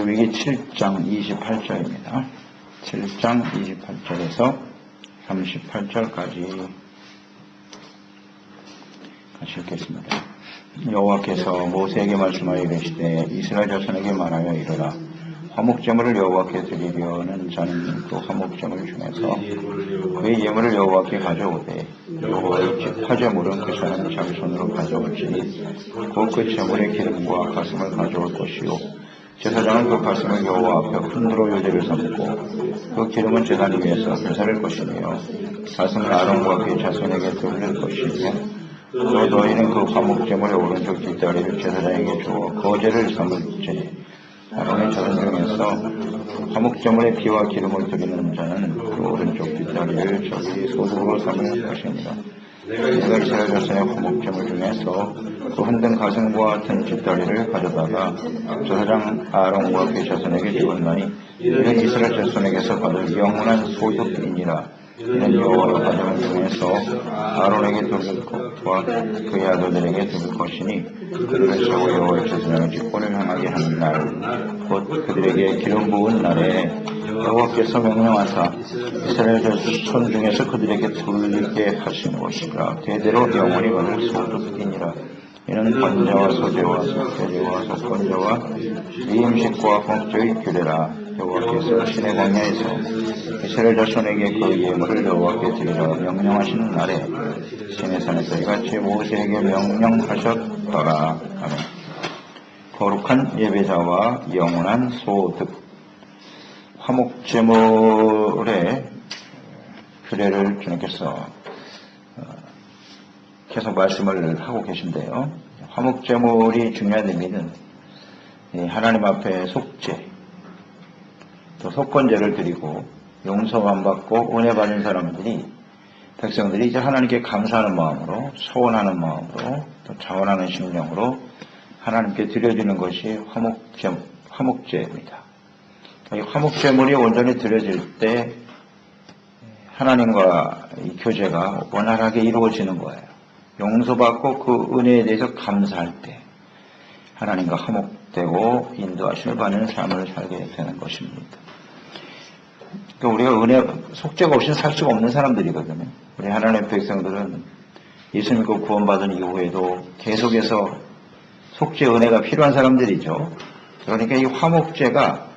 레위기 7장 28절입니다. 7장 28절에서 38절까지 같이 읽겠습니다. 여호와께서 모세에게 말씀하여 이르시되 이스라엘 자손에게 말하여 이르라. 화목제물을 여호와께 드리려는 자는 그 화목제물 중에서 그의 예물을 여호와께 가져오되 여호와의 집 화제물은 그 사람이 자기 손으로 가져올지니 곧 그 제물의 기름과 가슴을 가져올 것이요 제사장은 그 가슴을 여호와 앞에 흔들어 요제를 삼고 그 기름은 제단 위에서 불사를 것이며 가슴을 아론과 그의 자손에게 돌릴 것이며 또 너희는 그 화목제물의 오른쪽 뒷다리를 제사장에게 주어 거제를 삼을지니 아론의 자손 중에서 화목제물의 피와 기름을 드리는 자는 그 오른쪽 뒷다리를 저기 소득으로 삼을 것입니다. 내가 이스라엘 자손의 화목제물 중에서 그 흔든 가슴과 같은 뒷다리를 가져다가 제사장 아론과 그의 자손에게 주었나니 이는 이스라엘 자손에게서 받을 영원한 소득이니라. 이는 여호와가 가져온 중에서 아론에게 돌릴 것과 그의 아들들에게 돌릴 것이니 그들을 세워 여호와의 제사장의 직분을 향하게 하는 날 곧 그들에게 기름 부은 날에 여호와께서 명령하사 이스라엘 자손 중에서 그들에게 돌리게 하시는 것이라. 대대로 영원히 받을 소득이니라. 이는 번제와 소제와 속죄제와 속건제와 이 음식과 목적의 규례라. 여호와께서 신의 광야에서 이스라엘 자손에게 그 예물을 여호와께 드리라 명령하시는 날에 신의 산에서 이같이 모세에게 명령하셨더라. 아멘. 거룩한 예배자와 영원한 소득. 화목제물의 규례를 주님께서 계속 말씀을 하고 계신데요. 화목제물이 중요한 의미는 하나님 앞에 속죄, 또 속건제를 드리고 용서만 받고 은혜 받은 사람들이, 백성들이 이제 하나님께 감사하는 마음으로, 소원하는 마음으로, 또 자원하는 심령으로 하나님께 드려지는 것이 화목제입니다. 이 화목제물이 온전히 드려질 때 하나님과 이 교제가 원활하게 이루어지는 거예요. 용서받고 그 은혜에 대해서 감사할 때 하나님과 화목되고 인도하심을 받는 삶을 살게 되는 것입니다. 그러니까 우리가 은혜, 속죄가 없이는 살 수가 없는 사람들이거든요. 우리 하나님의 백성들은 예수 믿고 구원받은 이후에도 계속해서 속죄 은혜가 필요한 사람들이죠. 그러니까 이 화목제가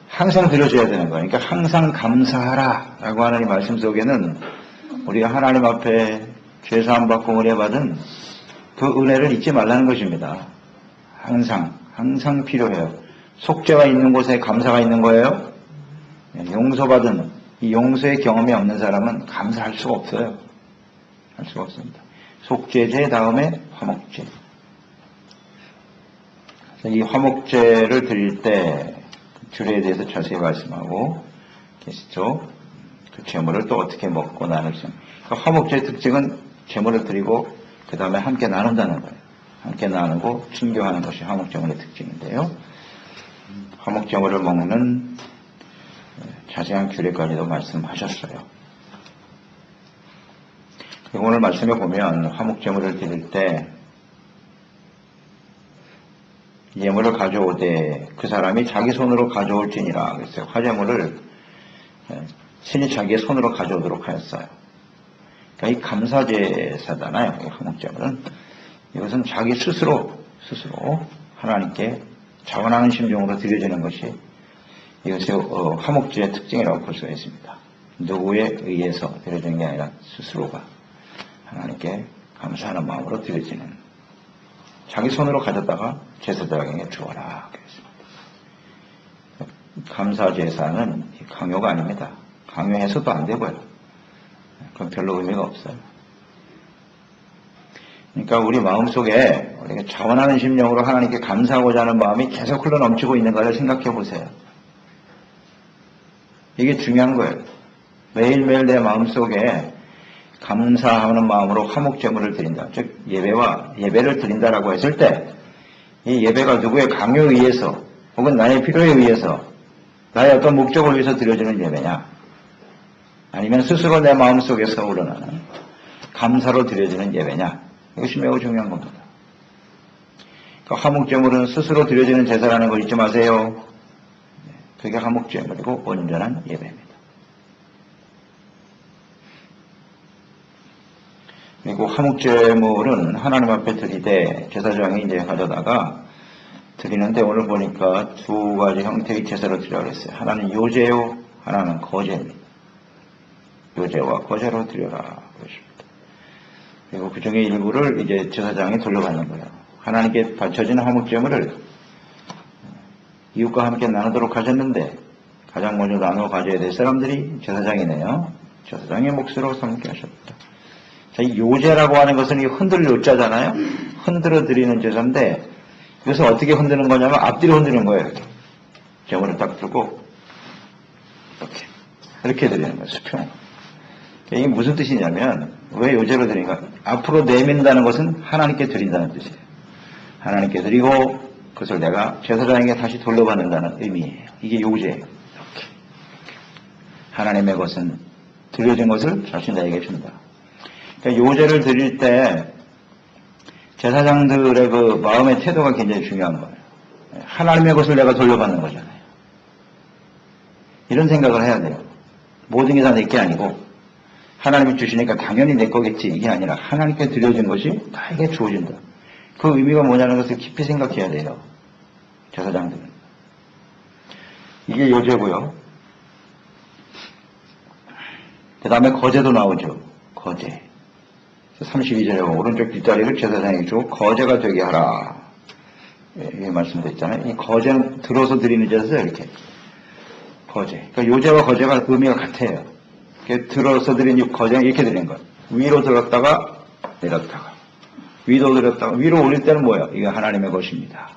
항상 드려져야 되는 거예요. 그러니까 항상 감사하라 라고 하는 이 말씀 속에는 우리가 하나님 앞에 죄사함 받고 은혜 받은 그 은혜를 잊지 말라는 것입니다. 항상 필요해요. 속죄가 있는 곳에 감사가 있는 거예요. 용서받은 이 용서의 경험이 없는 사람은 감사할 수가 없어요. 할 수가 없습니다. 속죄제 다음에 화목제. 이 화목제를 드릴 때 규례에 대해서 자세히 말씀하고 계시죠. 그 제물을 또 어떻게 먹고 나눌 수 있는. 화목제의 특징은 제물을 드리고 그 다음에 함께 나눈다는 거예요. 함께 나누고 친교하는 것이 화목제물의 특징인데요. 화목제물을 먹는 자세한 규례까지도 말씀하셨어요. 오늘 말씀에 보면 화목제물을 드릴 때 예물을 가져오되 그 사람이 자기 손으로 가져올지니라 그랬어요. 화제물을 신이 자기의 손으로 가져오도록 하였어요. 그러니까 이 감사제사잖아요. 이 화목제물은 이것은 자기 스스로 하나님께 자원하는 심정으로 드려지는 것이 이것이 화목제의 특징이라고 볼 수가 있습니다. 누구에 의해서 드려지는 게 아니라 스스로가 하나님께 감사하는 마음으로 드려지는, 자기 손으로 가져다가 제사장에게 주어라 그랬습니다. 감사제사는 강요가 아닙니다. 강요해서도 안 되고요. 그건 별로 의미가 없어요. 그러니까 우리 마음속에 우리가 자원하는 심령으로 하나님께 감사하고자 하는 마음이 계속 흘러넘치고 있는 것을 생각해 보세요. 이게 중요한 거예요. 매일매일 내 마음속에 감사하는 마음으로 화목제물을 드린다. 즉 예배를 드린다라고 했을 때 이 예배가 누구의 강요에 의해서 혹은 나의 필요에 의해서 나의 어떤 목적을 위해서 드려지는 예배냐, 아니면 스스로 내 마음속에서 우러나는 감사로 드려지는 예배냐, 이것이 매우 중요한 겁니다. 그러니까 화목제물은 스스로 드려지는 제사라는 걸 잊지 마세요. 그게 화목제물이고 온전한 예배입니다. 그리고 화목제물은 하나님 앞에 드리되 제사장이 이제 가져다가 드리는데 오늘 보니까 두 가지 형태의 제사로 드리라고 했어요. 하나는 요제요, 하나는 거제입니다. 요제와 거제로 드려라 그러십니다. 그리고 그 중에 일부를 이제 제사장이 돌려받는 거예요. 하나님께 바쳐진 화목제물을 이웃과 함께 나누도록 하셨는데 가장 먼저 나누어 가져야 될 사람들이 제사장이네요. 제사장의 몫으로 삼게 하셨다. 자, 이 요제라고 하는 것은 이 흔들 요자잖아요. 흔들어 드리는 제사인데 이것을 어떻게 흔드는 거냐면 앞뒤로 흔드는 거예요. 이렇게. 제물을 딱 들고 이렇게 드리는 거예요. 수평. 이게 무슨 뜻이냐면 왜 요제로 드리는가? 앞으로 내민다는 것은 하나님께 드린다는 뜻이에요. 하나님께 드리고 그것을 내가 제사장에게 다시 돌려받는다는 의미예요. 이게 요제예요. 이렇게. 하나님의 것은 드려진 것을 자신에게 준다. 그러니까 요제를 드릴 때 제사장들의 그 마음의 태도가 굉장히 중요한 거예요. 하나님의 것을 내가 돌려받는 거잖아요. 이런 생각을 해야 돼요. 모든 게 다 내 게 아니고 하나님이 주시니까 당연히 내 거겠지 이게 아니라 하나님께 드려진 것이 나에게 주어진다. 그 의미가 뭐냐는 것을 깊이 생각해야 돼요. 제사장들은. 이게 요제고요. 그 다음에 거제도 나오죠. 거제. 32절에 오른쪽 뒷다리를 제사장에게 주고 거제가 되게 하라. 이 말씀드렸잖아요. 이 거제는 들어서 드리는 제사죠. 이렇게. 거제. 그러니까 요제와 거제가 의미가 같아요. 들어서 드린 거제는 이렇게 드리는 거예요. 위로 들었다가 내렸다가. 위로 들었다가. 위로 올릴 때는 뭐예요? 이게 하나님의 것입니다.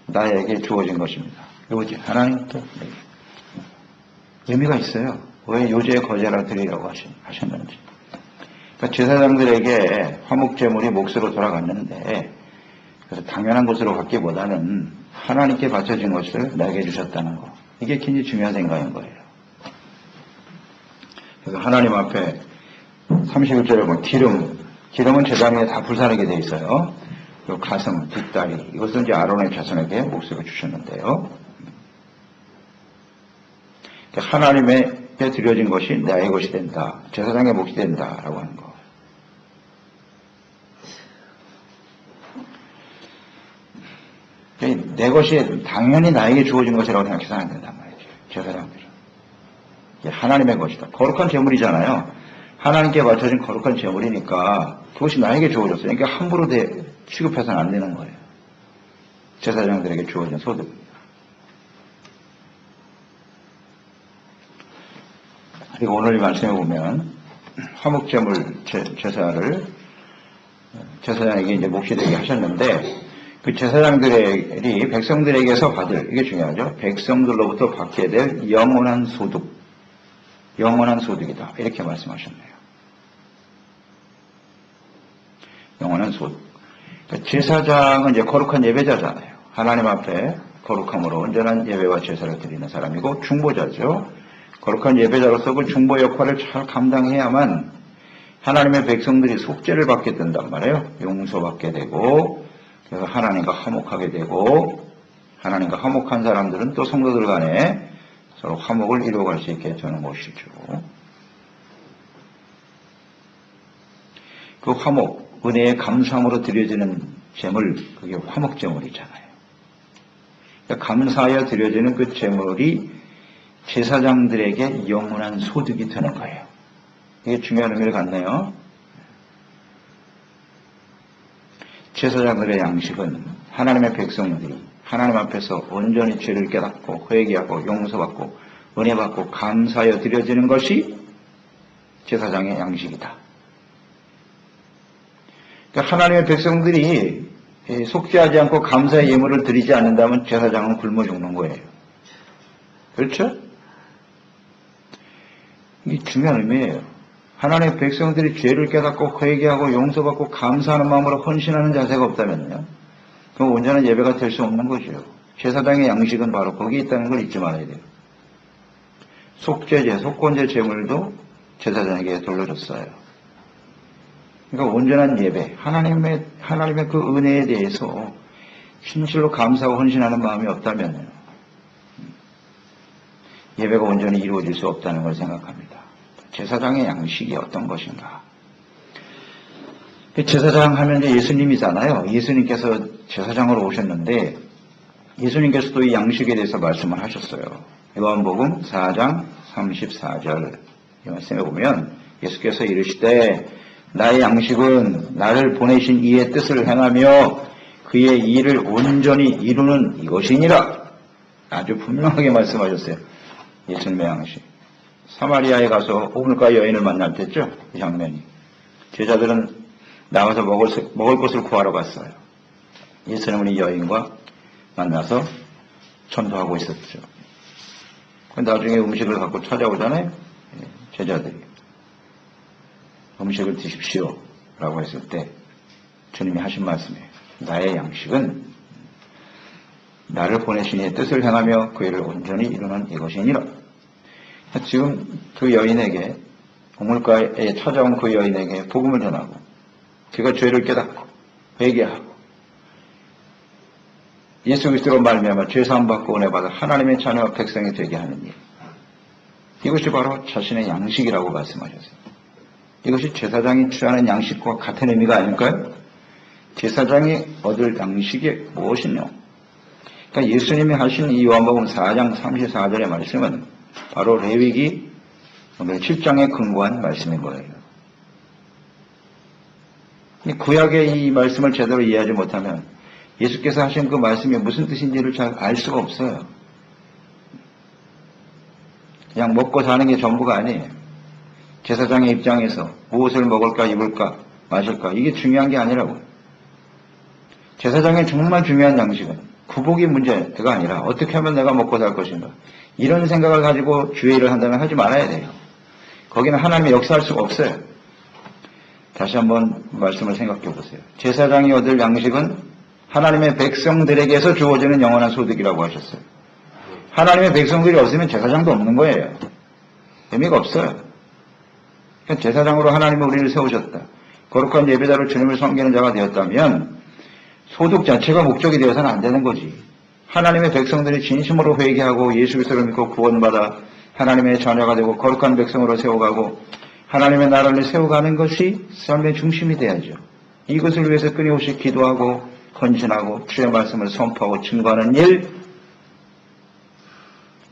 나에게 주어진 것입니다. 요제. 하나님께. 의미가 있어요. 왜 요제의 거제라 드리라고 하셨는지. 그러니까 제사장들에게 화목제물이 몫으로 돌아갔는데 그래서 당연한 것으로 갖기보다는 하나님께 바쳐진 것을 내게 주셨다는 거. 이게 굉장히 중요한 생각인 거예요. 그래서 하나님 앞에 31절에 보면 기름은 제단 위에 다 불사르게 돼 있어요. 그리고 가슴, 뒷다리 이것은 이제 아론의 자손에게 몫으로 주셨는데요. 그러니까 하나님에게 드려진 것이 나의 것이 된다. 제사장의 몫이 된다라고 하는 거. 내 것이 당연히 나에게 주어진 것이라고 생각해서 안 된단 말이죠. 제사장들은. 이게 하나님의 것이다. 거룩한 제물이잖아요. 하나님께 바쳐진 거룩한 제물이니까 그것이 나에게 주어졌어요. 그러니까 함부로 취급해서는 안 되는 거예요. 제사장들에게 주어진 소득. 그리고 오늘 이 말씀에 보면 화목제물 제사를 제사장에게 이제 몫이 되게 하셨는데 그 제사장들이 백성들에게서 받을, 이게 중요하죠. 백성들로부터 받게 될 영원한 소득. 영원한 소득이다. 이렇게 말씀하셨네요. 영원한 소득. 그러니까 제사장은 이제 거룩한 예배자잖아요. 하나님 앞에 거룩함으로 온전한 예배와 제사를 드리는 사람이고 중보자죠. 거룩한 예배자로서 그 중보 역할을 잘 감당해야만 하나님의 백성들이 속죄를 받게 된단 말이에요. 용서받게 되고 그래서 하나님과 화목하게 되고 하나님과 화목한 사람들은 또 성도들 간에 서로 화목을 이루어갈 수 있게 되는 것이죠. 그 화목, 은혜의 감사함으로 드려지는 제물, 그게 화목제물이잖아요. 그러니까 감사하여 드려지는 그 제물이 제사장들에게 영원한 소득이 되는 거예요. 이게 중요한 의미를 갖네요. 제사장들의 양식은 하나님의 백성들이 하나님 앞에서 온전히 죄를 깨닫고 회개하고 용서받고 은혜받고 감사하여 드려지는 것이 제사장의 양식이다. 그러니까 하나님의 백성들이 속죄하지 않고 감사의 예물을 드리지 않는다면 제사장은 굶어 죽는 거예요. 그렇죠? 이게 중요한 의미예요. 하나님의 백성들이 죄를 깨닫고 회개하고 용서받고 감사하는 마음으로 헌신하는 자세가 없다면요. 그럼 온전한 예배가 될 수 없는 거죠. 제사장의 양식은 바로 거기에 있다는 걸 잊지 말아야 돼요. 속죄제, 속건제 제물도 제사장에게 돌려줬어요. 그러니까 온전한 예배, 하나님의 그 은혜에 대해서 진실로 감사하고 헌신하는 마음이 없다면요. 예배가 온전히 이루어질 수 없다는 걸 생각합니다. 제사장의 양식이 어떤 것인가? 제사장 하면 이제 예수님이잖아요. 예수님께서 제사장으로 오셨는데 예수님께서도 이 양식에 대해서 말씀을 하셨어요. 요한복음 4장 34절 이 말씀에 보면 예수께서 이르시되 나의 양식은 나를 보내신 이의 뜻을 행하며 그의 일을 온전히 이루는 이것이니라. 아주 분명하게 말씀하셨어요. 예수님의 양식. 사마리아에 가서 우물가 여인을 만날 때죠. 이 장면이. 제자들은 나가서 먹을 것을 구하러 갔어요. 예수님은 이 여인과 만나서 전도하고 있었죠. 나중에 음식을 갖고 찾아오잖아요. 제자들이. 음식을 드십시오. 라고 했을 때 주님이 하신 말씀이에요. 나의 양식은 나를 보내신 이의 뜻을 행하며 그 일을 온전히 이루는 이것이니라. 지금 그 여인에게 우물가에 찾아온 그 여인에게 복음을 전하고 그가 죄를 깨닫고 회개하고 예수 그리스도로 말미암아 죄 사함 받고 은혜 받아 하나님의 자녀와 백성이 되게 하는 일. 이것이 바로 자신의 양식이라고 말씀하셨어요. 이것이 제사장이 취하는 양식과 같은 의미가 아닐까요? 제사장이 얻을 양식이 무엇이냐? 그러니까 예수님이 하신 이 요한복음 4장 34절의 말씀은 바로 레위기 7장에 근거한 말씀인 거예요. 구약의 이 말씀을 제대로 이해하지 못하면 예수께서 하신 그 말씀이 무슨 뜻인지를 잘 알 수가 없어요. 그냥 먹고 사는 게 전부가 아니에요. 제사장의 입장에서 무엇을 먹을까 입을까 마실까 이게 중요한 게 아니라고. 제사장의 정말 중요한 양식은 구복이 문제가 아니라 어떻게 하면 내가 먹고 살 것인가 이런 생각을 가지고 주의 일을 한다면 하지 말아야 돼요. 거기는 하나님이 역사할 수가 없어요. 다시 한번 말씀을 생각해 보세요. 제사장이 얻을 양식은 하나님의 백성들에게서 주어지는 영원한 소득이라고 하셨어요. 하나님의 백성들이 없으면 제사장도 없는 거예요. 의미가 없어요. 그러니까 제사장으로 하나님은 우리를 세우셨다. 거룩한 예배자로 주님을 섬기는 자가 되었다면 소득 자체가 목적이 되어서는 안 되는 거지. 하나님의 백성들이 진심으로 회개하고 예수 그리스도를 믿고 구원받아 하나님의 자녀가 되고 거룩한 백성으로 세워가고 하나님의 나라를 세워가는 것이 삶의 중심이 돼야죠. 이것을 위해서 끊임없이 기도하고 헌신하고 주의 말씀을 선포하고 증거하는 일,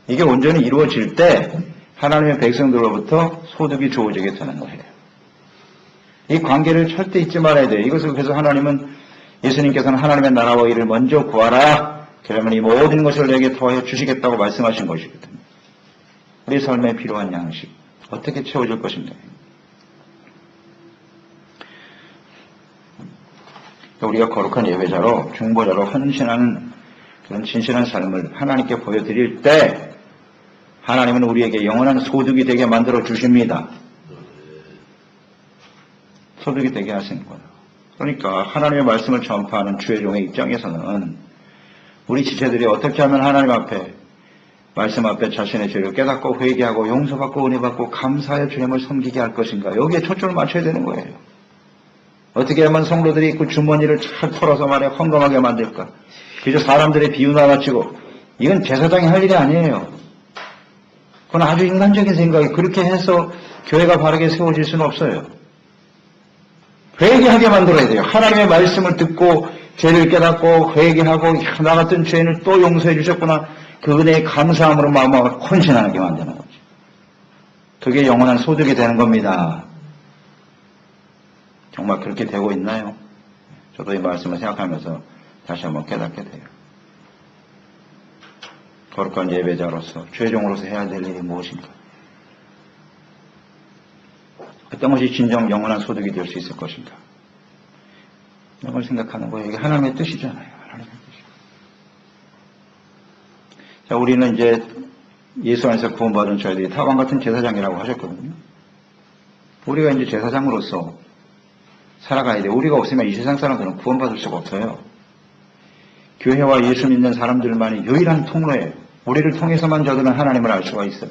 이게 온전히 이루어질 때 하나님의 백성들로부터 소득이 주어지게 되는 거예요. 이 관계를 절대 잊지 말아야 돼요. 이것을 그래서 예수님께서는 하나님의 나라와 일을 먼저 구하라. 그러면 이 모든 것을 내게 더해 주시겠다고 말씀하신 것이거든요. 우리 삶에 필요한 양식 어떻게 채워질 것인가. 우리가 거룩한 예배자로 중보자로 헌신하는 그런 진실한 삶을 하나님께 보여드릴 때 하나님은 우리에게 영원한 소득이 되게 만들어 주십니다. 소득이 되게 하시는 거예요. 그러니까 하나님의 말씀을 전파하는 주의 종의 입장에서는 우리 지체들이 어떻게 하면 하나님 앞에 말씀 앞에 자신의 죄를 깨닫고 회개하고 용서받고 은혜받고 감사의 주님을 섬기게 할 것인가. 여기에 초점을 맞춰야 되는 거예요. 어떻게 하면 성도들이 그 주머니를 잘 털어서 말해 헌금하게 만들까. 그저 사람들의 비유나 맞추고 이건 제사장이 할 일이 아니에요. 그건 아주 인간적인 생각이 그렇게 해서 교회가 바르게 세워질 수는 없어요. 회개하게 만들어야 돼요. 하나님의 말씀을 듣고 죄를 깨닫고 회개하고 나 같은 죄인을 또 용서해 주셨구나. 그 은혜의 감사함으로 마음을 헌신하게 만드는 거죠. 그게 영원한 소득이 되는 겁니다. 정말 그렇게 되고 있나요? 저도 이 말씀을 생각하면서 다시 한번 깨닫게 돼요. 거룩한 예배자로서 죄종으로서 해야 될 일이 무엇인가? 어떤 것이 진정 영원한 소득이 될 수 있을 것인가? 이런 걸 생각하는 거예요. 이게 하나님의 뜻이잖아요. 하나님의 뜻이. 자, 우리는 이제 예수 안에서 구원받은 저희들이 타방 같은 제사장이라고 하셨거든요. 우리가 이제 제사장으로서 살아가야 돼요. 우리가 없으면 이 세상 사람들은 구원받을 수가 없어요. 교회와 예수 믿는 사람들만이 유일한 통로예요. 우리를 통해서만 저들은 하나님을 알 수가 있어요.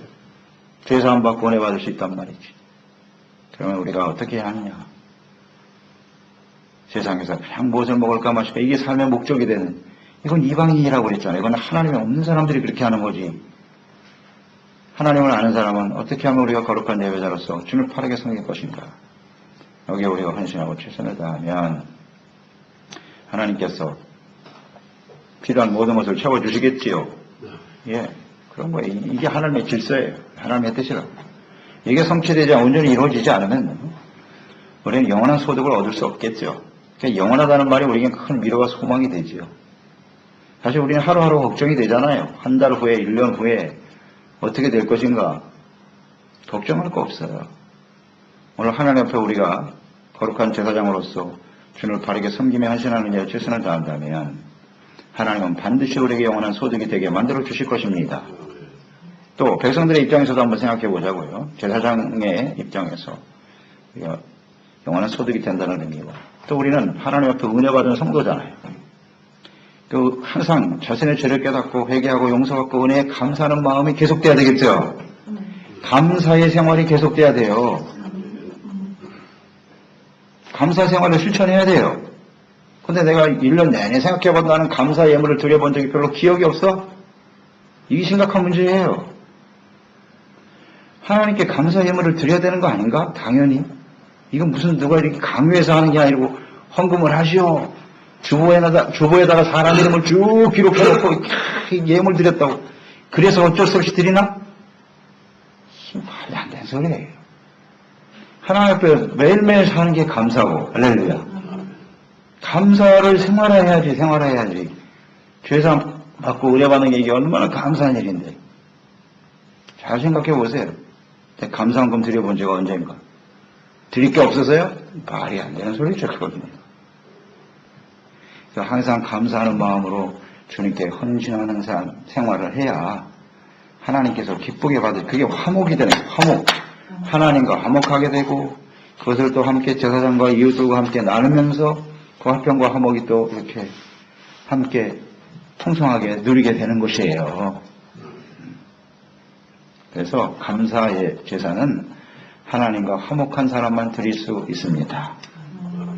죄사함 받고 은혜 받을 수 있단 말이지. 그러면 우리가 어떻게 해야 하느냐. 세상에서 그냥 무엇을 먹을까 마실까 이게 삶의 목적이 되는, 이건 이방인이라고 그랬잖아요. 이건 하나님이 없는 사람들이 그렇게 하는 거지. 하나님을 아는 사람은 어떻게 하면 우리가 거룩한 예배자로서 주를 바르게 섬길 것인가? 여기에 우리가 헌신하고 최선을 다하면 하나님께서 필요한 모든 것을 채워주시겠지요. 예, 그런 거예요. 이게 하나님의 질서예요. 하나님의 뜻이라고. 이게 성취되지 온전히 이루어지지 않으면 우리는 영원한 소득을 얻을 수 없겠죠. 그러니까 영원하다는 말이 우리에게 큰 위로와 소망이 되지요. 사실 우리는 하루하루 걱정이 되잖아요. 한 달 후에, 1년 후에 어떻게 될 것인가. 걱정할 거 없어요. 오늘 하나님 앞에 우리가 거룩한 제사장으로서 주를 바르게 섬기며 헌신하는 일에 최선을 다한다면 하나님은 반드시 우리에게 영원한 소득이 되게 만들어 주실 것입니다. 또 백성들의 입장에서도 한번 생각해 보자고요. 제사장의 입장에서 우리가 영원한 소득이 된다는 의미고, 또 우리는 하나님 앞에 은혜 받은 성도잖아요. 그 항상 자신의 죄를 깨닫고 회개하고 용서받고 은혜에 감사하는 마음이 계속돼야 되겠죠. 감사의 생활이 계속돼야 돼요. 감사 생활을 실천해야 돼요. 근데 내가 1년 내내 생각해봐도 나는 감사 예물을 드려본 적이 별로 기억이 없어? 이게 심각한 문제예요. 하나님께 감사 예물을 드려야 되는 거 아닌가? 당연히. 이건 무슨 누가 이렇게 강요해서 하는 게 아니고 헌금을 하시오. 주보에다가 사람 이름을 쭉 기록해놓고 예물 드렸다고. 그래서 어쩔 수 없이 드리나? 말이 안 되는 소리예요. 하나님 앞에 매일매일 사는 게 감사고, 할렐루야. 감사를 생활해야지. 죄상 받고 의뢰받는 게 이게 얼마나 감사한 일인데. 잘 생각해 보세요. 감사한금 드려본 적가 언제인가? 드릴 게 없어서요? 말이 안 되는 소리죠, 그거든요. 항상 감사하는 마음으로 주님께 헌신하는 생활을 해야 하나님께서 기쁘게 받으시, 그게 화목이 되는 거예요. 화목. 하나님과 화목하게 되고, 그것을 또 함께 제사장과 이웃들과 함께 나누면서 그 화평과 화목이 또 이렇게 함께 풍성하게 누리게 되는 것이에요. 그래서 감사의 제사는 하나님과 화목한 사람만 드릴 수 있습니다.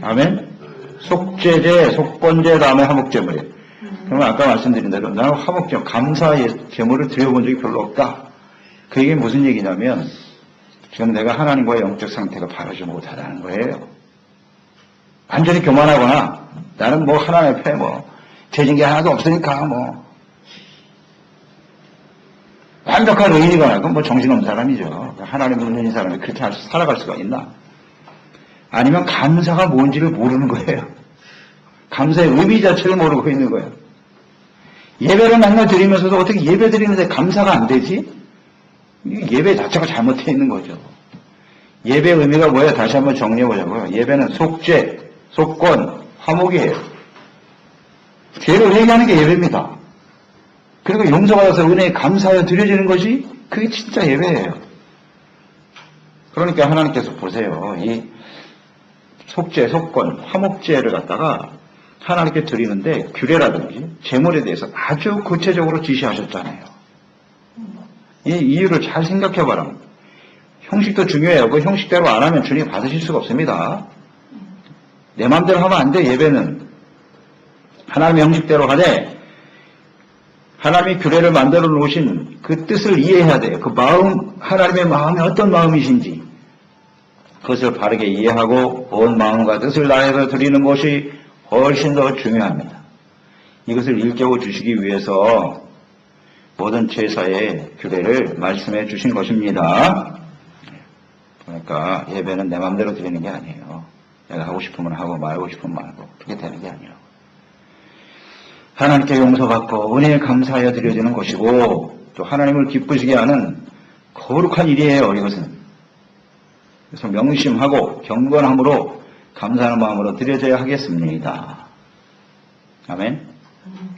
아멘? 속죄제, 속건제, 다음에 화목제물이에요. 그러면 아까 말씀드린 대로 나는 화목제물, 감사의 제물을 드려본 적이 별로 없다. 그 얘기는 무슨 얘기냐면 지금 내가 하나님과의 영적 상태가 바르지 못하다는 거예요. 완전히 교만하거나 나는 뭐 하나님 앞에 죄진 게 하나도 없으니까 완벽한 의인이거나 그건 정신없는 사람이죠. 하나님을 믿는 사람이 그렇게 살아갈 수가 있나? 아니면 감사가 뭔지를 모르는 거예요. 감사의 의미 자체를 모르고 있는 거예요. 예배를 맨날 드리면서도 어떻게 예배 드리는데 감사가 안 되지? 예배 자체가 잘못되어 있는 거죠. 예배의 의미가 뭐예요? 다시 한번 정리해 보자고요. 예배는 속죄, 속건, 화목이에요. 죄를 회개하는 게 예배입니다. 그리고 용서받아서 은혜에 감사하여 드려지는 것이 그게 진짜 예배예요. 그러니까 하나님께서 보세요. 이 속죄, 속건, 화목제를 갖다가 하나님께 드리는데 규례라든지 제물에 대해서 아주 구체적으로 지시하셨잖아요. 이 이유를 잘 생각해 봐라. 형식도 중요해요. 그 형식대로 안 하면 주님 받으실 수가 없습니다. 내 마음대로 하면 안 돼. 예배는 하나님의 형식대로 하되 하나님이 규례를 만들어 놓으신 그 뜻을 이해해야 돼요. 그 마음, 하나님의 마음이 어떤 마음이신지 그것을 바르게 이해하고 온 마음과 뜻을 다해서 드리는 것이 훨씬 더 중요합니다. 이것을 일깨워 주시기 위해서 모든 제사의 규례를 말씀해 주신 것입니다. 그러니까 예배는 내 마음대로 드리는 게 아니에요. 내가 하고 싶으면 하고 말고 싶으면 말고 그렇게 되는 게 아니에요. 하나님께 용서받고 은혜에 감사하여 드려지는 것이고 또 하나님을 기쁘시게 하는 거룩한 일이에요. 이것은. 그래서 명심하고 경건함으로 감사하는 마음으로 드려져야 하겠습니다. 아멘.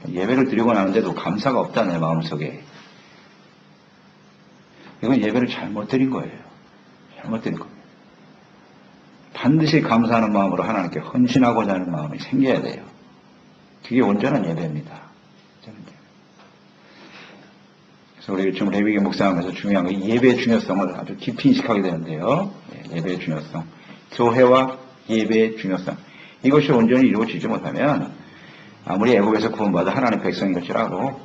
예배를 드리고 나는데도 감사가 없다 내 마음속에. 이건 예배를 잘못 드린 거예요. 잘못 드린 겁니다. 반드시 감사하는 마음으로 하나님께 헌신하고자 하는 마음이 생겨야 돼요. 그게 온전한 예배입니다. 그래서 우리 지금 레위기 묵상하면서 중요한 건 예배의 중요성을 아주 깊이 인식하게 되는데요. 예배의 중요성, 교회와 예배의 중요성. 이것이 온전히 이루어지지 못하면 아무리 애굽에서 구원받아 하나님의 백성인 것이라도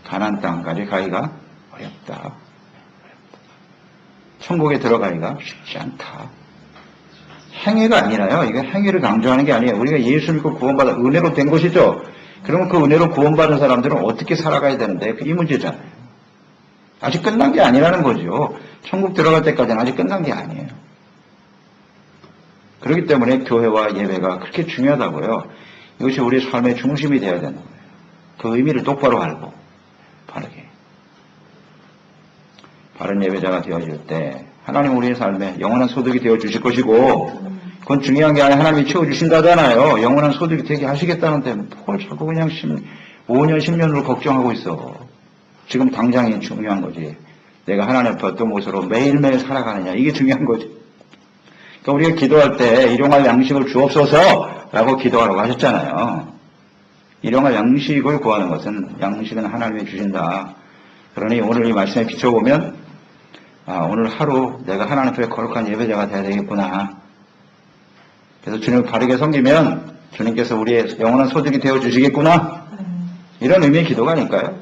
가나안 땅까지 가기가 어렵다. 천국에 들어가기가 쉽지 않다. 행위가 아니라요. 이게 행위를 강조하는 게 아니에요. 우리가 예수 믿고 구원받아 은혜로 된 것이죠. 그러면 그 은혜로 구원받은 사람들은 어떻게 살아가야 되는데 이 문제잖아요. 아직 끝난 게 아니라는 거죠. 천국 들어갈 때까지는 아직 끝난 게 아니에요. 그렇기 때문에 교회와 예배가 그렇게 중요하다고요. 이것이 우리 삶의 중심이 되어야 되는 거예요. 그 의미를 똑바로 알고 바르게. 바른 예배자가 되어질 때 하나님 우리의 삶에 영원한 소득이 되어주실 것이고 그건 중요한 게 아니라 하나님이 채워주신다잖아요. 영원한 소득이 되게 하시겠다는데 뭘 자꾸 그냥 5년, 10년으로 걱정하고 있어. 지금 당장이 중요한 거지. 내가 하나님 앞에 어떤 모습으로 매일매일 살아가느냐. 이게 중요한 거지. 그러니까 우리가 기도할 때 일용할 양식을 주옵소서 라고 기도하라고 하셨잖아요. 일용할 양식을 구하는 것은 양식은 하나님이 주신다. 그러니 오늘 이 말씀에 비춰보면 오늘 하루 내가 하나님 앞에 거룩한 예배자가 돼야 되겠구나. 그래서 주님을 바르게 섬기면 주님께서 우리의 영원한 소득이 되어주시겠구나. 이런 의미의 기도가 아닐까요?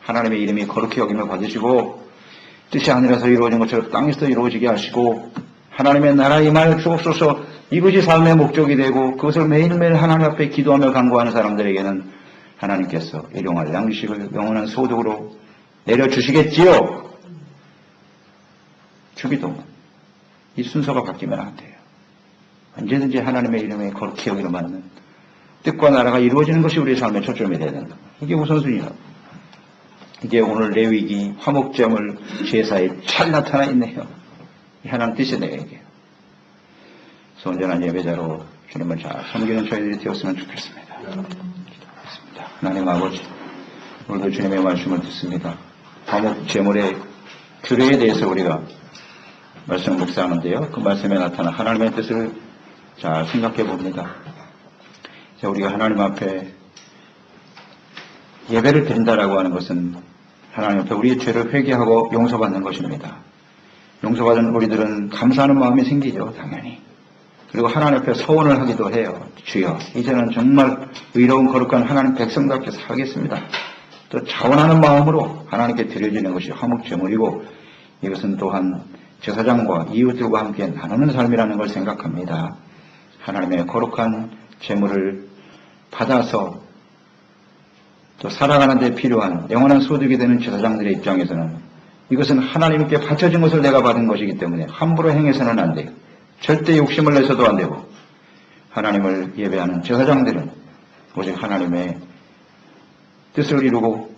하나님의 이름이 거룩히 여김을 받으시고 뜻이 하늘에서 이루어진 것처럼 땅에서 이루어지게 하시고 하나님의 나라 임하여 주옵소서. 이것이 삶의 목적이 되고 그것을 매일매일 하나님 앞에 기도하며 간구하는 사람들에게는 하나님께서 일용할 양식을 영원한 소득으로 내려주시겠지요. 주기도문. 이 순서가 바뀌면 안 돼요. 언제든지 하나님의 이름에 거룩히 여기로 맞는 뜻과 나라가 이루어지는 것이 우리의 삶의 초점이 되어야 된다. 이게 우선순위라고. 이게 오늘 레위기 화목제물 제사에 잘 나타나 있네요. 하나님 뜻이 내게 온전한 예배자로 주님을 잘 섬기는 저희들이 되었으면 좋겠습니다. 기도하겠습니다. 하나님 아버지, 오늘도 주님의 말씀을 듣습니다. 화목제물의 규례에 대해서 우리가 말씀을 묵상하는데요. 그 말씀에 나타난 하나님의 뜻을 잘 생각해 봅니다. 우리가 하나님 앞에 예배를 드린다라고 하는 것은 하나님 앞에 우리의 죄를 회개하고 용서받는 것입니다. 용서받은 우리들은 감사하는 마음이 생기죠. 당연히. 그리고 하나님 앞에 서원을 하기도 해요. 주여, 이제는 정말 의로운 거룩한 하나님 백성답게 살겠습니다. 또 자원하는 마음으로 하나님께 드려지는 것이 화목제물이고 이것은 또한 제사장과 이웃들과 함께 나누는 삶이라는 걸 생각합니다. 하나님의 거룩한 제물을 받아서 또 살아가는 데 필요한 영원한 소득이 되는 제사장들의 입장에서는 이것은 하나님께 바쳐진 것을 내가 받은 것이기 때문에 함부로 행해서는 안 돼요. 절대 욕심을 내서도 안 되고 하나님을 예배하는 제사장들은 오직 하나님의 뜻을 이루고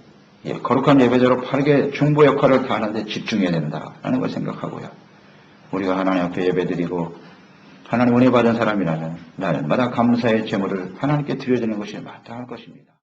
거룩한 예배자로 바르게 중보 역할을 다하는 데 집중해야 된다라는 걸 생각하고요. 우리가 하나님 앞에 예배드리고 하나님 은혜 받은 사람이라면 날마다 감사의 제물을 하나님께 드려지는 것이 마땅할 것입니다.